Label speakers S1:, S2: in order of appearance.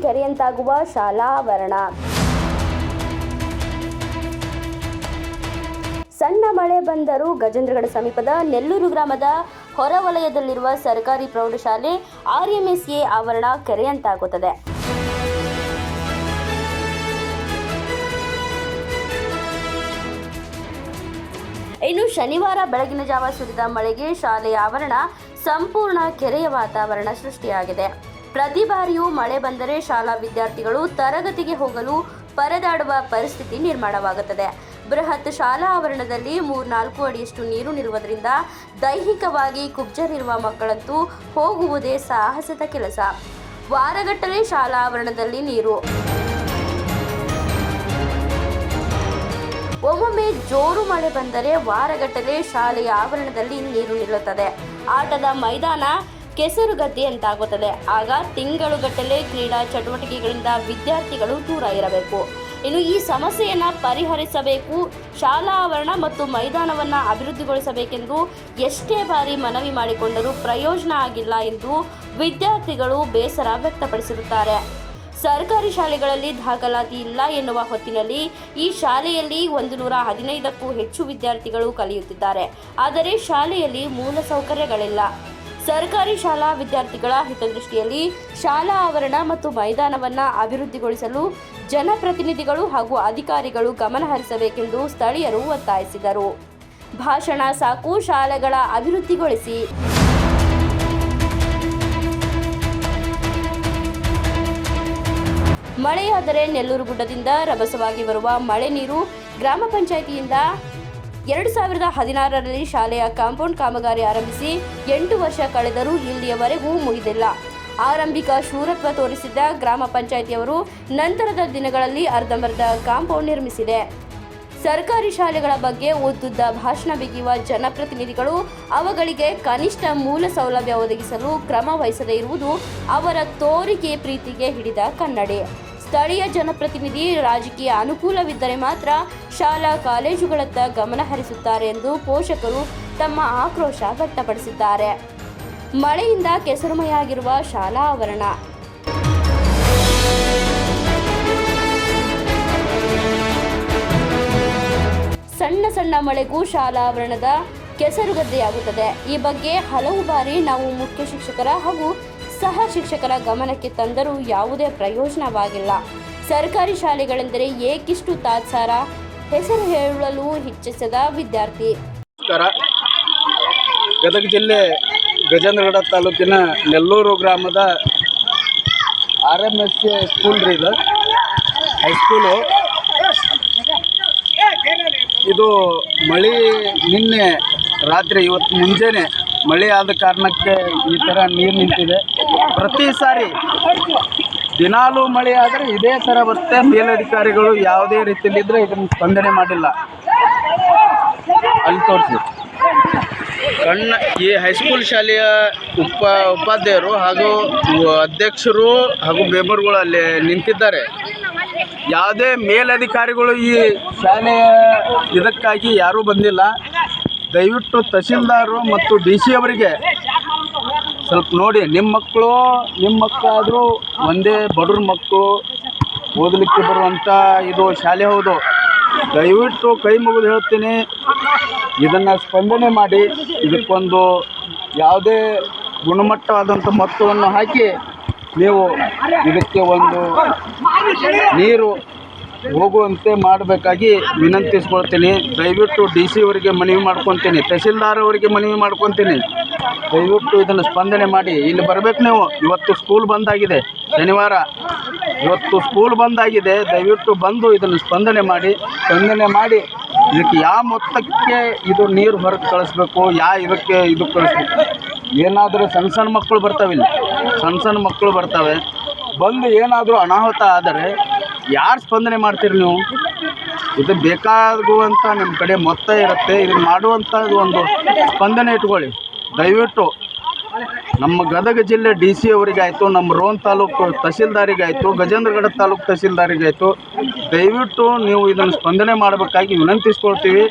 S1: ಕೆರೆಯಂತಾಗುವ ಶಾಲಾ ಆವರಣ. ಸಣ್ಣ ಮಳೆ ಬಂದರೂ ಗಜೇಂದ್ರಗಡ ಸಮೀಪದ ನೆಲ್ಲೂರು ಗ್ರಾಮದ ಹೊರವಲಯದಲ್ಲಿರುವ ಸರ್ಕಾರಿ ಪ್ರೌಢಶಾಲೆ RMSA ಆವರಣ ಕೆರೆಯಂತಾಗುತ್ತದೆ. ಇನ್ನು ಶನಿವಾರ ಬೆಳಗಿನ ಜಾವ ಸುರಿದ ಮಳೆಗೆ ಶಾಲೆಯ ಆವರಣ ಸಂಪೂರ್ಣ ಕೆರೆಯ ವಾತಾವರಣ ಸೃಷ್ಟಿಯಾಗಿದೆ. ಪ್ರತಿ ಬಾರಿಯೂ ಮಳೆ ಬಂದರೆ ಶಾಲಾ ವಿದ್ಯಾರ್ಥಿಗಳು ತರಗತಿಗೆ ಹೋಗಲು ಪರದಾಡುವ ಪರಿಸ್ಥಿತಿ ನಿರ್ಮಾಣವಾಗುತ್ತದೆ. ಬೃಹತ್ ಶಾಲಾ ಆವರಣದಲ್ಲಿ 3-4 ಅಡಿಯಷ್ಟು ನೀರು ನಿಲ್ಲುವುದರಿಂದ ದೈಹಿಕವಾಗಿ ಕುಬ್ಜರಿರುವ ಮಕ್ಕಳಂತೂ ಹೋಗುವುದೇ ಸಾಹಸದ ಕೆಲಸ. ವಾರಗಟ್ಟಲೆ ಶಾಲಾ ಆವರಣದಲ್ಲಿ ನೀರು. ಒಮ್ಮೊಮ್ಮೆ ಜೋರು ಮಳೆ ಬಂದರೆ ವಾರಗಟ್ಟಲೆ ಶಾಲೆಯ ಆವರಣದಲ್ಲಿ ನೀರು ನಿಲ್ಲುತ್ತದೆ. ಆಟದ ಮೈದಾನ ಕೆಸರುಗದ್ದೆಯಂತಾಗುತ್ತದೆ. ಆಗ ತಿಂಗಳುಗಟ್ಟಲೆ ಕ್ರೀಡಾ ಚಟುವಟಿಕೆಗಳಿಂದ ವಿದ್ಯಾರ್ಥಿಗಳು ದೂರ ಇರಬೇಕು. ಇನ್ನು ಈ ಸಮಸ್ಯೆಯನ್ನು ಪರಿಹರಿಸಬೇಕು, ಶಾಲಾ ಆವರಣ ಮತ್ತು ಮೈದಾನವನ್ನು ಅಭಿವೃದ್ಧಿಗೊಳಿಸಬೇಕೆಂದು ಎಷ್ಟೇ ಬಾರಿ ಮನವಿ ಮಾಡಿಕೊಂಡರೂ ಪ್ರಯೋಜನ ಆಗಿಲ್ಲ ಎಂದು ವಿದ್ಯಾರ್ಥಿಗಳು ಬೇಸರ ವ್ಯಕ್ತಪಡಿಸಿರುತ್ತಾರೆ. ಸರ್ಕಾರಿ ಶಾಲೆಗಳಲ್ಲಿ ದಾಖಲಾತಿ ಇಲ್ಲ ಎನ್ನುವ ಹೊತ್ತಿನಲ್ಲಿ ಈ ಶಾಲೆಯಲ್ಲಿ 115ಕ್ಕೂ ಹೆಚ್ಚು ವಿದ್ಯಾರ್ಥಿಗಳು ಕಲಿಯುತ್ತಿದ್ದಾರೆ. ಆದರೆ ಶಾಲೆಯಲ್ಲಿ ಮೂಲಸೌಕರ್ಯಗಳಿಲ್ಲ. ಸರ್ಕಾರಿ ಶಾಲಾ ವಿದ್ಯಾರ್ಥಿಗಳ ಹಿತದೃಷ್ಟಿಯಲ್ಲಿ ಶಾಲಾ ಆವರಣ ಮತ್ತು ಮೈದಾನವನ್ನು ಅಭಿವೃದ್ಧಿಗೊಳಿಸಲು ಜನಪ್ರತಿನಿಧಿಗಳು ಹಾಗೂ ಅಧಿಕಾರಿಗಳು ಗಮನ ಹರಿಸಬೇಕೆಂದು ಸ್ಥಳೀಯರು ಒತ್ತಾಯಿಸಿದರು. ಭಾಷಣ ಸಾಕು, ಶಾಲೆಗಳ ಅಭಿವೃದ್ಧಿಗೊಳಿಸಿ. ಮಳೆಯಾದರೆ ನೆಲ್ಲೂರು ಗುಡ್ಡದಿಂದ ರಭಸವಾಗಿ ಬರುವ ಮಳೆ ನೀರು ಗ್ರಾಮ ಪಂಚಾಯಿತಿಯಿಂದ 2016ರಲ್ಲಿ ಶಾಲೆಯ ಕಾಂಪೌಂಡ್ ಕಾಮಗಾರಿ ಆರಂಭಿಸಿ 8 ವರ್ಷ ಕಳೆದರೂ ಇಲ್ಲಿಯವರೆಗೂ ಮುಗಿದಿಲ್ಲ. ಆರಂಭಿಕ ಶೂರತ್ವ ತೋರಿಸಿದ್ದ ಗ್ರಾಮ ಪಂಚಾಯಿತಿಯವರು ನಂತರದ ದಿನಗಳಲ್ಲಿ ಅರ್ಧಂಬರ್ಧ ಕಾಂಪೌಂಡ್ ನಿರ್ಮಿಸಿದೆ. ಸರ್ಕಾರಿ ಶಾಲೆಗಳ ಬಗ್ಗೆ ಉದ್ದುದ್ದ ಭಾಷಣ ಬಿಗಿಯುವ ಜನಪ್ರತಿನಿಧಿಗಳು ಅವುಗಳಿಗೆ ಕನಿಷ್ಠ ಮೂಲ ಸೌಲಭ್ಯ ಒದಗಿಸಲು ಕ್ರಮ ವಹಿಸದೇ ಇರುವುದು ಅವರ ತೋರಿಕೆ ಪ್ರೀತಿಗೆ ಹಿಡಿದ ಕನ್ನಡಿ. ಸ್ಥಳೀಯ ಜನಪ್ರತಿನಿಧಿ ರಾಜಕೀಯ ಅನುಕೂಲವಿದ್ದರೆ ಮಾತ್ರ ಶಾಲಾ ಕಾಲೇಜುಗಳತ್ತ ಗಮನ ಹರಿಸುತ್ತಾರೆ ಎಂದು ಪೋಷಕರು ತಮ್ಮ ಆಕ್ರೋಶ ವ್ಯಕ್ತಪಡಿಸಿದ್ದಾರೆ. ಮಳೆಯಿಂದ ಕೆಸರುಮಯಾಗಿರುವ ಶಾಲಾ ಆವರಣ. ಸಣ್ಣ ಸಣ್ಣ ಮಳೆಗೂ ಶಾಲಾ ಆವರಣದ ಕೆಸರುಗದ್ದೆಯಾಗುತ್ತದೆ. ಈ ಬಗ್ಗೆ ಹಲವು ಬಾರಿ ನಾವು ಮುಖ್ಯ ಶಿಕ್ಷಕರ ಹಾಗೂ ಸಹ ಶಿಕ್ಷಕರ ಗಮನಕ್ಕೆ ತಂದರೂ ಯಾವುದೇ ಪ್ರಯೋಜನವಾಗಿಲ್ಲ. ಸರ್ಕಾರಿ ಶಾಲೆಗಳೆಂದರೆ ಏಕಿಷ್ಟು ತಾತ್ಸಾರ, ಹೆಸರು ಹೇಳಲು ಇಚ್ಛಿಸದ ವಿದ್ಯಾರ್ಥಿ.
S2: ಗದಗ ಜಿಲ್ಲೆ ಗಜೇಂದ್ರಗಡ ತಾಲೂಕಿನ ನೆಲ್ಲೂರು ಗ್ರಾಮದ RMSA ಸ್ಕೂಲ್ ರೀ ಇದು, ಹೈಸ್ಕೂಲು. ಇದು ಮಳೆ ನಿನ್ನೆ ರಾತ್ರಿ ಇವತ್ತು ಮುಂಜಾನೆ ಮಳೆ ಆದ ಕಾರಣಕ್ಕೆ ಈ ಥರ ನೀರು ನಿಂತಿದೆ. ಪ್ರತಿ ಸಾರಿ ದಿನಾಲೂ ಮಳೆ ಆದರೆ ಇದೇ ಥರ ಬರುತ್ತೆ. ಮೇಲಧಿಕಾರಿಗಳು ಯಾವುದೇ ರೀತಿಯಲ್ಲಿದ್ದರೆ ಇದನ್ನು ಸ್ಪಂದನೆ ಮಾಡಿಲ್ಲ. ಅಲ್ಲಿ ತೋರಿಸಿ ಈ ಹೈಸ್ಕೂಲ್ ಶಾಲೆಯ ಉಪಾಧ್ಯಾಯರು ಹಾಗೂ ಅಧ್ಯಕ್ಷರು ಹಾಗೂ ಮೆಂಬರ್ಗಳು ಅಲ್ಲಿ ನಿಂತಿದ್ದಾರೆ. ಯಾವುದೇ ಮೇಲಧಿಕಾರಿಗಳು ಈ ಶಾಲೆಯ ಇದಕ್ಕಾಗಿ ಯಾರೂ ಬಂದಿಲ್ಲ. ದಯವಿಟ್ಟು ತಹಸೀಲ್ದಾರರು ಮತ್ತು DC ಅವರಿಗೆ ಸ್ವಲ್ಪ ನೋಡಿ, ನಿಮ್ಮ ಮಕ್ಕಳಾದರೂ ಒಂದೇ ಬಡವ್ರ ಮಕ್ಕಳು ಓದಲಿಕ್ಕೆ ಬರುವಂಥ ಇದು ಶಾಲೆ ಹೌದು. ದಯವಿಟ್ಟು ಕೈ ಮುಗಿದು ಹೇಳ್ತೀನಿ, ಇದನ್ನು ಸ್ಪಂದನೆ ಮಾಡಿ ಇದಕ್ಕೊಂದು ಯಾವುದೇ ಗುಣಮಟ್ಟವಾದಂಥ ಮೊತ್ತವನ್ನು ಹಾಕಿ ನೀವು ಇದಕ್ಕೆ ಒಂದು ನೀರು ಹೋಗುವಂತೆ ಮಾಡಬೇಕಾಗಿ ವಿನಂತಿಸ್ಕೊಳ್ತೀನಿ. ದಯವಿಟ್ಟು DC ಅವರಿಗೆ ಮನವಿ ಮಾಡ್ಕೊತೀನಿ, ತಹಸೀಲ್ದಾರ್ ಅವರಿಗೆ ಮನವಿ ಮಾಡ್ಕೊತೀನಿ. ದಯವಿಟ್ಟು ಇದನ್ನು ಸ್ಪಂದನೆ ಮಾಡಿ. ಇಲ್ಲಿ ಬರಬೇಕು ನೀವು. ಇವತ್ತು ಸ್ಕೂಲ್ ಬಂದಾಗಿದೆ, ಶನಿವಾರ, ಇವತ್ತು ಸ್ಕೂಲ್ ಬಂದಾಗಿದೆ. ದಯವಿಟ್ಟು ಬಂದು ಇದನ್ನು ಸ್ಪಂದನೆ ಮಾಡಿ ಇದಕ್ಕೆ ಯಾವ ಮೊತ್ತಕ್ಕೆ ಇದು ನೀರು ಹೊರಗೆ ಕಳಿಸ್ಬೇಕು, ಇದಕ್ಕೆ ಇದು ಕಳಿಸ್ಬೇಕು. ಏನಾದರೂ ಸಣ್ಣ ಮಕ್ಕಳು ಬರ್ತಾವೆ, ಇಲ್ಲಿ ಸಣ್ಣ ಮಕ್ಕಳು ಬರ್ತವೆ. ಬಂದು ಏನಾದರೂ ಅನಾಹುತ ಆದರೆ ಯಾರು ಸ್ಪಂದನೆ ಮಾಡ್ತೀರಿ ನೀವು? ಇದು ಬೇಕಾಗುವಂಥ ನಿಮ್ಮ ಕಡೆ ಮೊತ್ತ ಇರುತ್ತೆ. ಇದನ್ನು ಮಾಡುವಂಥದ್ದು ಒಂದು ಸ್ಪಂದನೆ ಇಟ್ಕೊಳ್ಳಿ ದಯವಿಟ್ಟು. ನಮ್ಮ ಗದಗ ಜಿಲ್ಲೆ DC ಅವರಿಗಾಯಿತು, ನಮ್ಮ ರೋಣ ತಾಲೂಕು ತಹಸೀಲ್ದಾರಿಗಾಯಿತು, ಗಜೇಂದ್ರಗಡ ತಾಲೂಕು ತಹಸೀಲ್ದಾರಿಗಾಯಿತು, ದಯವಿಟ್ಟು ನೀವು ಇದನ್ನು ಸ್ಪಂದನೆ ಮಾಡಬೇಕಾಗಿ ವಿನಂತಿಸ್ಕೊಳ್ತೀವಿ.